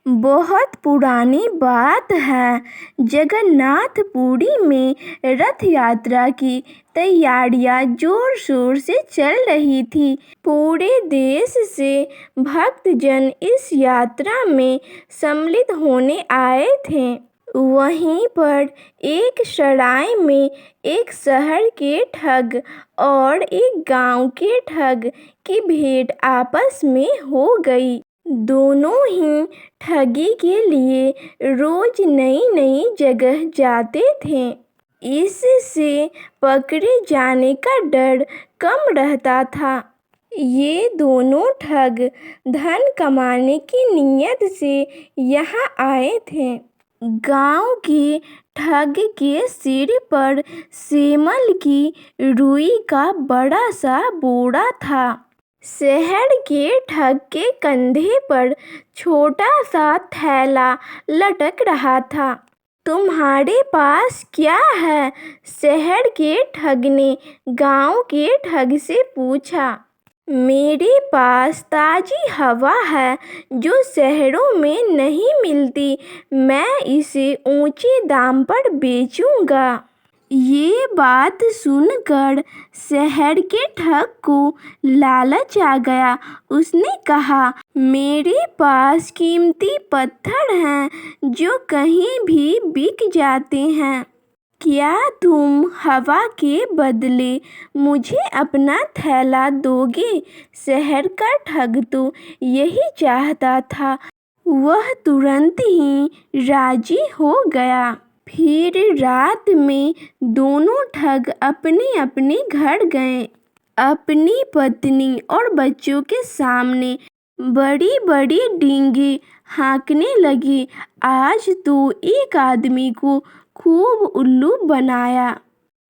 बहुत पुरानी बात है। जगन्नाथपुरी में रथ यात्रा की तैयारियां जोर शोर से चल रही थी। पूरे देश से भक्तजन इस यात्रा में सम्मिलित होने आए थे। वहीं पर एक सराय में एक शहर के ठग और एक गांव के ठग की भेंट आपस में हो गई। दोनों ही ठगी के लिए रोज नई नई जगह जाते थे। इससे पकड़े जाने का डर कम रहता था। ये दोनों ठग धन कमाने की नीयत से यहाँ आए थे। गांव के ठग के सिर पर सेमल की रुई का बड़ा सा बोरा था। शहर के ठग के कंधे पर छोटा सा थैला लटक रहा था। तुम्हारे पास क्या है? शहर के ठग ने गांव के ठग से पूछा। मेरे पास ताजी हवा है जो शहरों में नहीं मिलती। मैं इसे ऊंचे दाम पर बेचूंगा। ये बात सुनकर शहर के ठग को लालच आ गया। उसने कहा, मेरे पास कीमती पत्थर हैं जो कहीं भी बिक जाते हैं। क्या तुम हवा के बदले मुझे अपना थैला दोगे? शहर का ठग तो यही चाहता था। वह तुरंत ही राजी हो गया। फिर रात में दोनों ठग अपने अपने घर गए। अपनी पत्नी और बच्चों के सामने बड़ी बड़ी डींगे हाँकने लगे। आज तो एक आदमी को खूब उल्लू बनाया।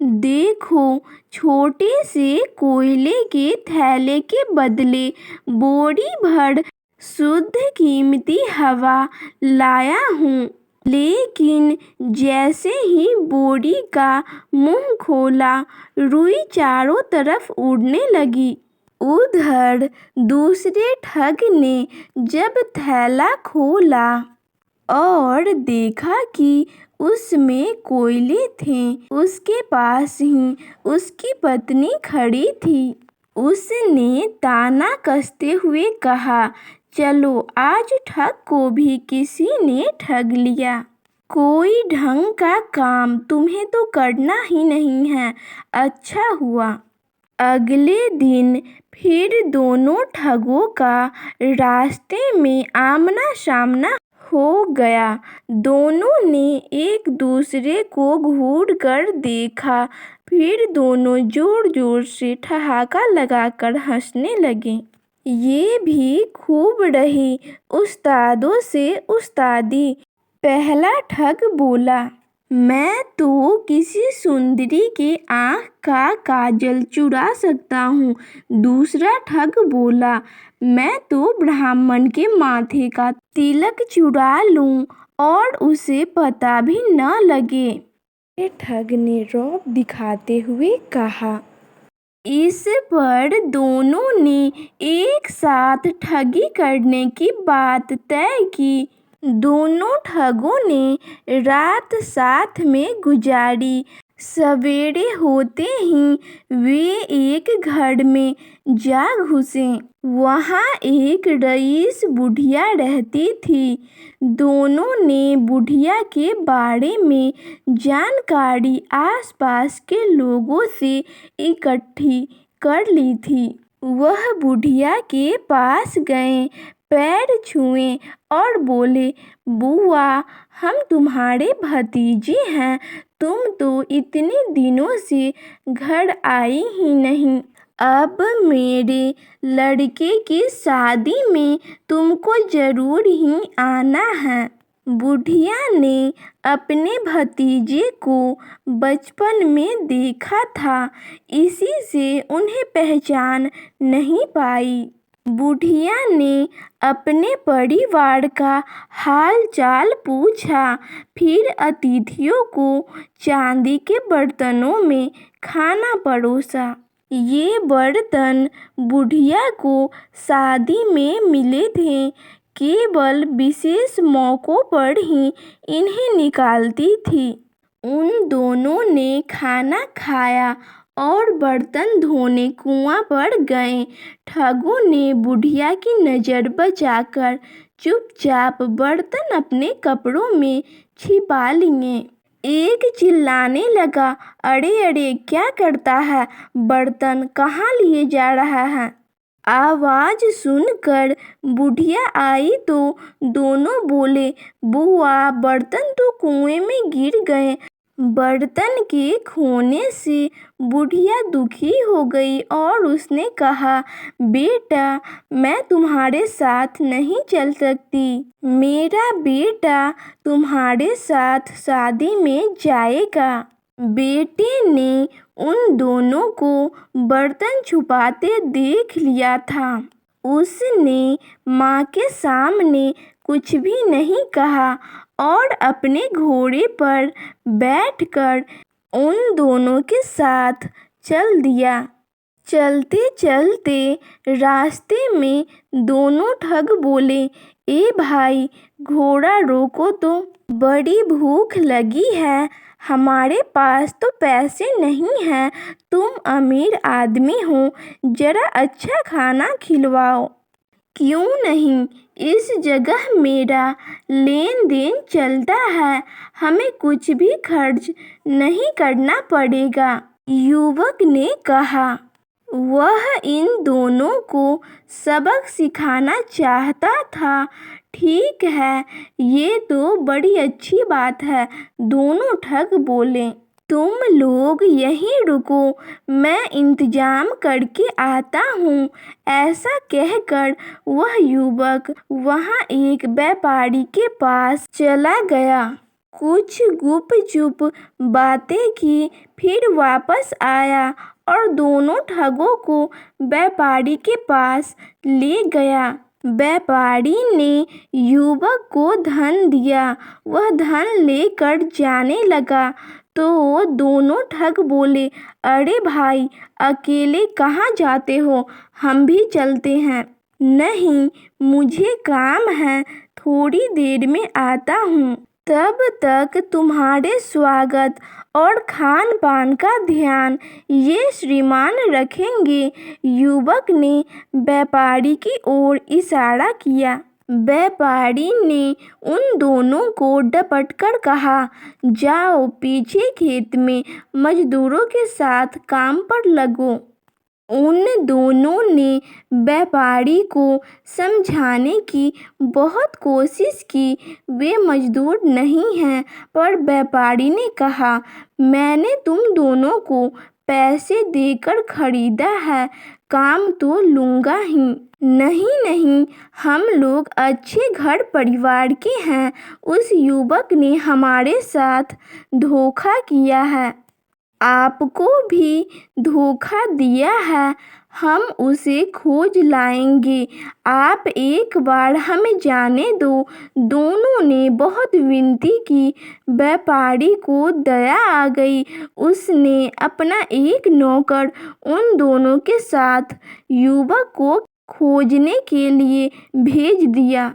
देखो, छोटे से कोयले के थैले के बदले बोरी भर शुद्ध कीमती हवा लाया हूँ। लेकिन जैसे ही बोरी का मुंह खोला, रुई चारों तरफ उड़ने लगी। उधर दूसरे ठग ने जब थैला खोला और देखा कि उसमें कोयले थे, उसके पास ही उसकी पत्नी खड़ी थी। उसने ताना कसते हुए कहा, चलो आज ठग को भी किसी ने ठग लिया। कोई ढंग का काम तुम्हें तो करना ही नहीं है। अच्छा हुआ। अगले दिन फिर दोनों ठगों का रास्ते में आमना सामना हो गया। दोनों ने एक दूसरे को घूर कर देखा। फिर दोनों जोर जोर से ठहाका लगाकर हंसने लगे। ये भी खूब रही उस्तादों से उस्तादी। पहला ठग बोला, मैं तो किसी सुंदरी के आँख का काजल चुरा सकता हूँ। दूसरा ठग बोला, मैं तो ब्राह्मण के माथे का तिलक चुरा लूँ और उसे पता भी न लगे। ये ठग ने रौब दिखाते हुए कहा। इस पर दोनों ने एक साथ ठगी करने की बात तय की। दोनों ठगों ने रात साथ में गुजारी। सवेरे होते ही वे एक घर में जा घुसे। वहाँ एक रईस बुढ़िया रहती थी। दोनों ने बुढ़िया के बारे में जानकारी आसपास के लोगों से इकट्ठी कर ली थी। वह बुढ़िया के पास गए, पैर छुए और बोले, बुआ, हम तुम्हारे भतीजे हैं। तुम तो इतने दिनों से घर आई ही नहीं। अब मेरे लड़के की शादी में तुमको जरूर ही आना है। बुढ़िया ने अपने भतीजे को बचपन में देखा था, इसी से उन्हें पहचान नहीं पाई। बुढ़िया ने अपने परिवार का हाल चाल पूछा। फिर अतिथियों को चांदी के बर्तनों में खाना परोसा। ये बर्तन बुढ़िया को शादी में मिले थे। केवल विशेष मौक़ों पर ही इन्हें निकालती थी। उन दोनों ने खाना खाया और बर्तन धोने कुआं पर गए। ठगों ने बुढ़िया की नज़र बचाकर चुपचाप बर्तन अपने कपड़ों में छिपा लिए। एक चिल्लाने लगा, अरे अरे, क्या करता है? बर्तन कहाँ लिए जा रहा है? आवाज़ सुनकर बुढ़िया आई तो दोनों बोले, बुआ, बर्तन तो कुएं में गिर गए। बर्तन के खोने से बुढ़िया दुखी हो गई और उसने कहा, बेटा, मैं तुम्हारे साथ नहीं चल सकती। मेरा बेटा तुम्हारे साथ शादी में जाएगा। बेटे ने उन दोनों को बर्तन छुपाते देख लिया था। उसने माँ के सामने कुछ भी नहीं कहा और अपने घोड़े पर बैठकर उन दोनों के साथ चल दिया। चलते चलते रास्ते में दोनों ठग बोले, ए भाई, घोड़ा रोको तो, बड़ी भूख लगी है। हमारे पास तो पैसे नहीं हैं। तुम अमीर आदमी हो, जरा अच्छा खाना खिलवाओ। क्यों नहीं, इस जगह मेरा लेन देन चलता है, हमें कुछ भी खर्च नहीं करना पड़ेगा, युवक ने कहा। वह इन दोनों को सबक सिखाना चाहता था। ठीक है, ये तो बड़ी अच्छी बात है, दोनों ठग बोले। तुम लोग यहीं रुको, मैं इंतजाम करके आता हूँ। ऐसा कहकर वह युवक वहाँ एक व्यापारी के पास चला गया। कुछ गुपचुप बातें की, फिर वापस आया और दोनों ठगों को व्यापारी के पास ले गया। व्यापारी ने युवक को धन दिया। वह धन लेकर जाने लगा तो दोनों ठग बोले, अरे भाई, अकेले कहाँ जाते हो? हम भी चलते हैं। नहीं, मुझे काम है, थोड़ी देर में आता हूँ। तब तक तुम्हारे स्वागत और खान पान का ध्यान ये श्रीमान रखेंगे। युवक ने व्यापारी की ओर इशारा किया। व्यापारी ने उन दोनों को डपटकर कहा, जाओ, पीछे खेत में मजदूरों के साथ काम पर लगो। उन दोनों ने व्यापारी को समझाने की बहुत कोशिश की, वे मजदूर नहीं हैं, पर व्यापारी ने कहा, मैंने तुम दोनों को पैसे देकर खरीदा है, काम तो लूँगा ही। नहीं नहीं, हम लोग अच्छे घर परिवार के हैं। उस युवक ने हमारे साथ धोखा किया है, आपको भी धोखा दिया है। हम उसे खोज लाएंगे, आप एक बार हमें जाने दो। दोनों ने बहुत विनती की। व्यापारी को दया आ गई। उसने अपना एक नौकर उन दोनों के साथ युवक को खोजने के लिए भेज दिया।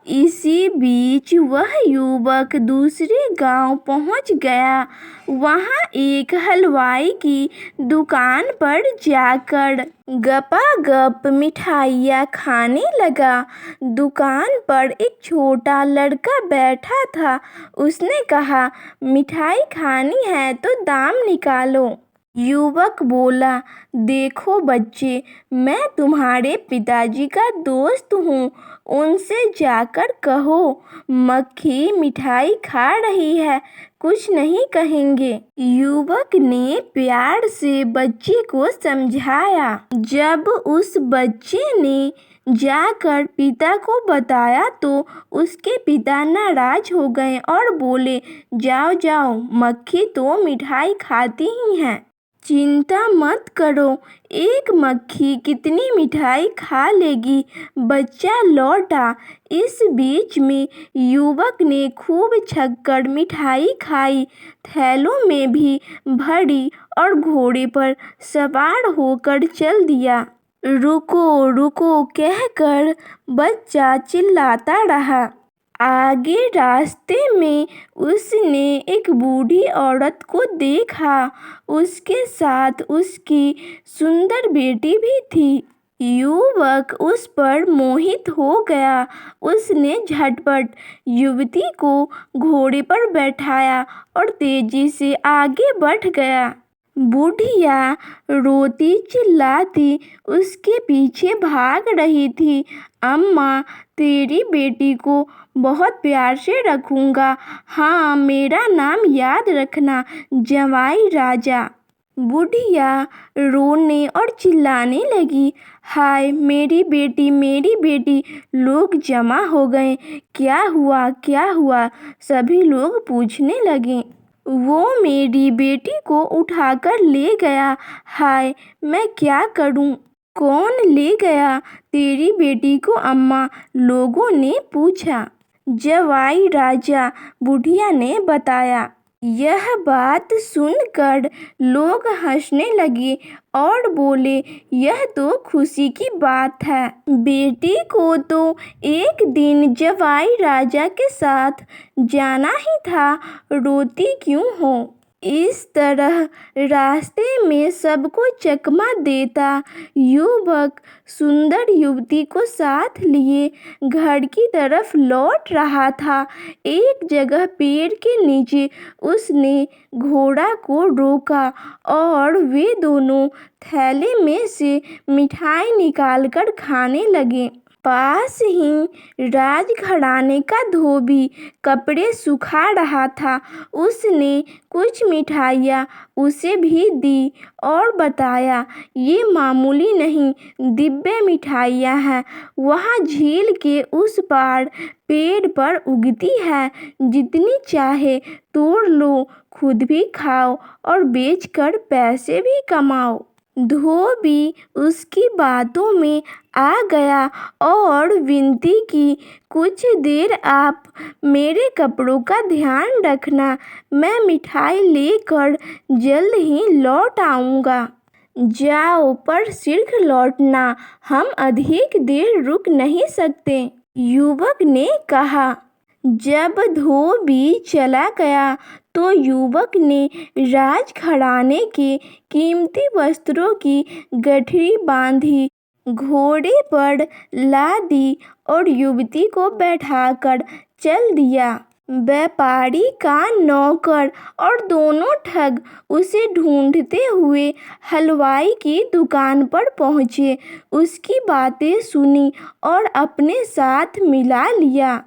इसी बीच वह युवक दूसरे गांव पहुंच गया। वहां एक हलवाई की दुकान पर जाकर गपागप मिठाइयाँ खाने लगा। दुकान पर एक छोटा लड़का बैठा था। उसने कहा, मिठाई खानी है तो दाम निकालो। युवक बोला, देखो बच्चे, मैं तुम्हारे पिताजी का दोस्त हूँ, उनसे जाकर कहो मक्खी मिठाई खा रही है, कुछ नहीं कहेंगे। युवक ने प्यार से बच्चे को समझाया। जब उस बच्चे ने जाकर पिता को बताया तो उसके पिता नाराज हो गए और बोले, जाओ जाओ, मक्खी तो मिठाई खाती ही है, चिंता मत करो, एक मक्खी कितनी मिठाई खा लेगी। बच्चा लौटा। इस बीच में युवक ने खूब छक्कर मिठाई खाई, थैलों में भी भरी और घोड़े पर सवार होकर चल दिया। रुको रुको कहकर बच्चा चिल्लाता रहा। आगे रास्ते में उसने एक बूढ़ी औरत को देखा। उसके साथ उसकी सुंदर बेटी भी थी। युवक उस पर मोहित हो गया। उसने झटपट युवती को घोड़े पर बैठाया और तेजी से आगे बढ़ गया। बुढ़िया रोती चिल्लाती उसके पीछे भाग रही थी। अम्मा, तेरी बेटी को बहुत प्यार से रखूंगा। हाँ, मेरा नाम याद रखना, जवाई राजा। बुढ़िया रोने और चिल्लाने लगी। हाय मेरी बेटी, मेरी बेटी। लोग जमा हो गए। क्या हुआ, क्या हुआ? सभी लोग पूछने लगे। वो मेरी बेटी को उठाकर ले गया। हाय, मैं क्या करूं? कौन ले गया तेरी बेटी को अम्मा? लोगों ने पूछा। जवाई राजा, बुढ़िया ने बताया। यह बात सुनकर लोग हंसने लगे और बोले, यह तो खुशी की बात है। बेटी को तो एक दिन जवाई राजा के साथ जाना ही था, रोती क्यों हो? इस तरह रास्ते में सबको चकमा देता युवक सुंदर युवती को साथ लिए घर की तरफ लौट रहा था। एक जगह पेड़ के नीचे उसने घोड़ा को रोका और वे दोनों थैले में से मिठाई निकालकर खाने लगे। पास ही राजघराने का धोबी कपड़े सुखा रहा था। उसने कुछ मिठाइयाँ उसे भी दी और बताया, ये मामूली नहीं, दिव्य मिठाइयाँ हैं। वहाँ झील के उस पार पेड़ पर उगती है। जितनी चाहे तोड़ लो, खुद भी खाओ और बेचकर पैसे भी कमाओ। धोबी उसकी बातों में आ गया और विनती की, कुछ देर आप मेरे कपड़ों का ध्यान रखना, मैं मिठाई लेकर जल्द ही लौट आऊँगा। जाओ, पर शीघ्र लौटना, हम अधिक देर रुक नहीं सकते, युवक ने कहा। जब धोबी चला गया तो युवक ने राजघराने के कीमती वस्त्रों की गठरी बांधी, घोड़े पर लादी और युवती को बैठाकर चल दिया। व्यापारी का नौकर और दोनों ठग उसे ढूंढते हुए हलवाई की दुकान पर पहुंचे। उसकी बातें सुनी और अपने साथ मिला लिया।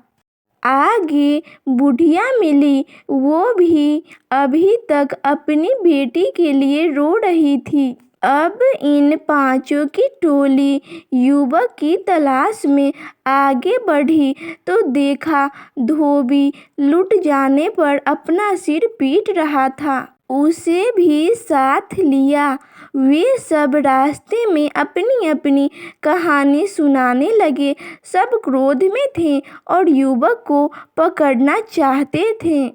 आगे बुढ़िया मिली। वो भी अभी तक अपनी बेटी के लिए रो रही थी। अब इन पांचों की टोली युवक की तलाश में आगे बढ़ी तो देखा धोबी लुट जाने पर अपना सिर पीट रहा था। उसे भी साथ लिया। वे सब रास्ते में अपनी अपनी कहानी सुनाने लगे। सब क्रोध में थे और युवक को पकड़ना चाहते थे।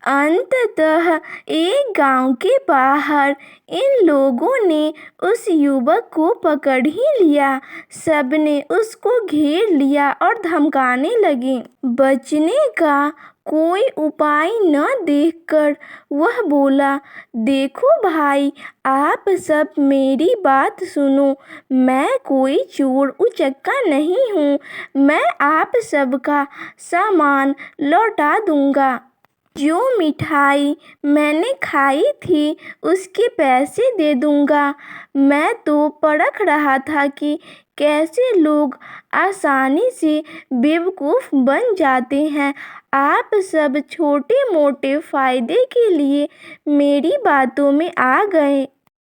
अंततः एक गांव के बाहर इन लोगों ने उस युवक को पकड़ ही लिया। सबने उसको घेर लिया और धमकाने लगे। बचने का कोई उपाय न देखकर वह बोला, देखो भाई, आप सब मेरी बात सुनो। मैं कोई चोर उचक्का नहीं हूँ। मैं आप सबका सामान लौटा दूंगा। जो मिठाई मैंने खाई थी उसके पैसे दे दूंगा। मैं तो परख रहा था कि कैसे लोग आसानी से बेवकूफ़ बन जाते हैं। आप सब छोटे मोटे फ़ायदे के लिए मेरी बातों में आ गए।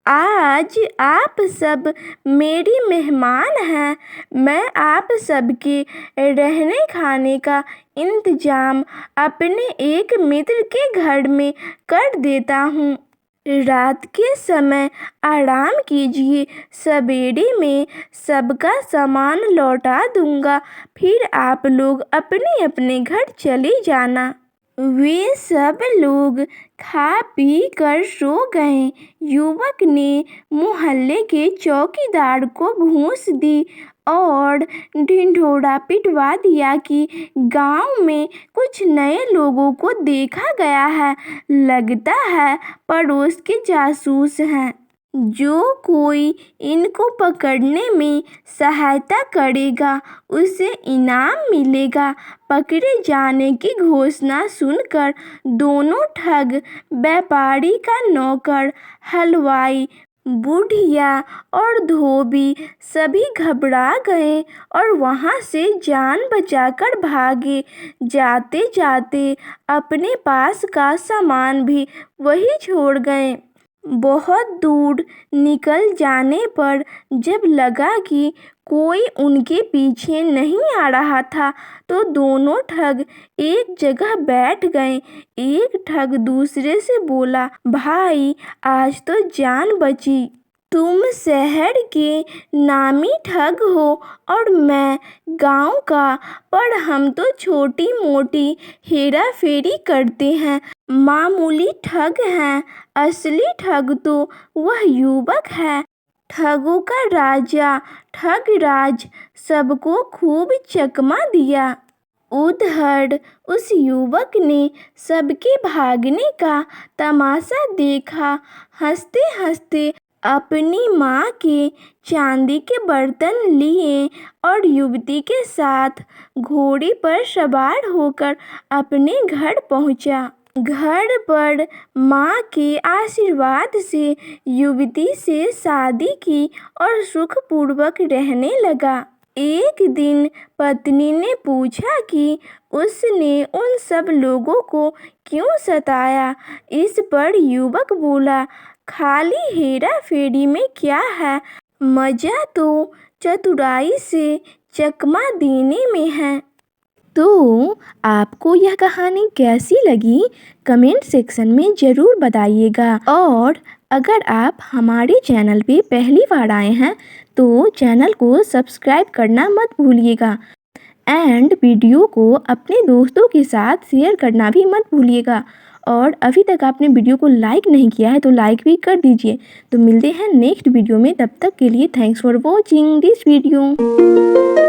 आज आप सब मेरी मेहमान हैं। मैं आप सबके रहने खाने का इंतजाम अपने एक मित्र के घर में कर देता हूँ। रात के समय आराम कीजिए। सवेरे में सबका सामान लौटा दूंगा। फिर आप लोग अपने अपने घर चले जाना। वे सब लोग खा पी कर सो गए। युवक ने मोहल्ले के चौकीदार को घूस दी और ढिंढोरा पिटवा दिया कि गांव में कुछ नए लोगों को देखा गया है, लगता है पड़ोस के जासूस हैं। जो कोई इनको पकड़ने में सहायता करेगा उसे इनाम मिलेगा। पकड़े जाने की घोषणा सुनकर दोनों ठग, व्यापारी का नौकर, हलवाई, बुढ़िया और धोबी सभी घबरा गए और वहां से जान बचाकर भागे। जाते जाते अपने पास का सामान भी वही छोड़ गए। बहुत दूर निकल जाने पर जब लगा कि कोई उनके पीछे नहीं आ रहा था तो दोनों ठग एक जगह बैठ गए। एक ठग दूसरे से बोला, भाई आज तो जान बची। तुम शहर के नामी ठग हो और मैं गांव का, पर हम तो छोटी मोटी हेरा फेरी करते हैं, मामूली ठग हैं। असली ठग तो वह युवक है, ठगों का राजा ठगराज सबको खूब चकमा दिया। उधर उस युवक ने सबके भागने का तमाशा देखा। हंसते हंसते अपनी माँ के चांदी के बर्तन लिए और युवती के साथ घोड़ी पर सवार होकर अपने घर पहुँचा। घर पर माँ के आशीर्वाद से युवती से शादी की और सुखपूर्वक रहने लगा। एक दिन पत्नी ने पूछा कि उसने उन सब लोगों को क्यों सताया। इस पर युवक बोला, खाली हेरा फेरी में क्या है, मजा तो चतुराई से चकमा देने में है। तो आपको यह कहानी कैसी लगी कमेंट सेक्शन में ज़रूर बताइएगा। और अगर आप हमारे चैनल पे पहली बार आए हैं तो चैनल को सब्सक्राइब करना मत भूलिएगा एंड वीडियो को अपने दोस्तों के साथ शेयर करना भी मत भूलिएगा। और अभी तक आपने वीडियो को लाइक नहीं किया है तो लाइक भी कर दीजिए। तो मिलते हैं नेक्स्ट वीडियो में, तब तक के लिए thanks for watching this video.